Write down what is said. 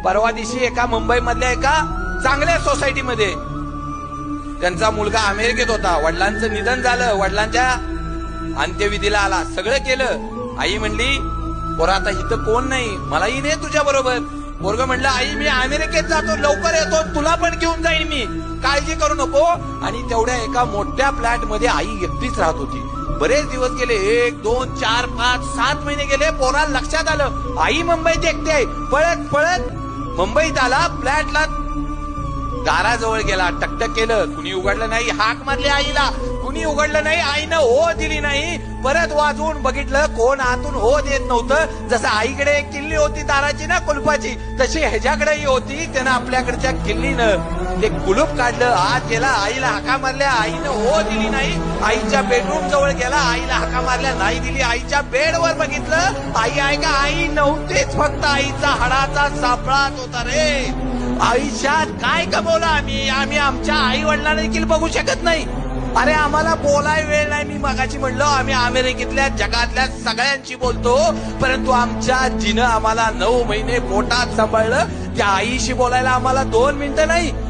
परवा दिवशी एका मुंबई मधल्या एका चांगल्या सोसायटीमध्ये त्यांचा मुलगा अमेरिकेत होता. वडिलांचं निधन झालं, वडिलांच्या अंत्यविधीला आला, सगळं केलं. आई म्हणली पोरा आता इथं कोण नाही, मलाही नाही तुझ्या बरोबर. पोरग म्हणलं आई मी अमेरिकेत जातो, लवकर येतो, तुला पण घेऊन जाईन मी, काळजी करू नको. आणि तेवढ्या एका मोठ्या फ्लॅट मध्ये आई एकटीच राहत होती. बरेच दिवस गेले, 1 2 4 5 7 महिने गेले. पोराला लक्षात आलं आई मुंबईत एकटी आहे. पळत पळत मुंबईत आला, फ्लॅटला दाराजवळ गेला, टकटक केलं, कुणी उघडलं नाही. हाक मारली आईला, कुणी उघडलं नाही. आईनं हो दिली नाही. परत वाजवून बघितलं, कोण आतून हो देत नव्हतं. जसं आईकडे एक किल्ली होती दाराची ना कुलपाची, तशी ह्याच्याकडेही होती. त्यानं आपल्याकडच्या किल्लीनं ते कुलूप काढलं, आत गेला, आईला हाका मारल्या, आईनं हो दिली नाही. आईच्या बेडरूम जवळ गेला, आईला हाका मारल्या, नाही दिली. आईच्या बेडवर बघितलं, आई आहे का? आई नव्हतीच, फक्त आईचा हाडाचा सापळाच होता रे. आयुष्यात काय कमवलं आम्ही आमच्या आई वडिलांना देखील बघू शकत नाही. अरे आम्हाला बोलाय वेळ नाही. मी मगाशी म्हणलो आम्ही अमेरिकेतल्या जगातल्या सगळ्यांशी बोलतो, परंतु आमच्या जिनं आम्हाला 9 महिने पोटात सांभाळलं, त्या आईशी बोलायला आम्हाला 2 मिनिटं नाही.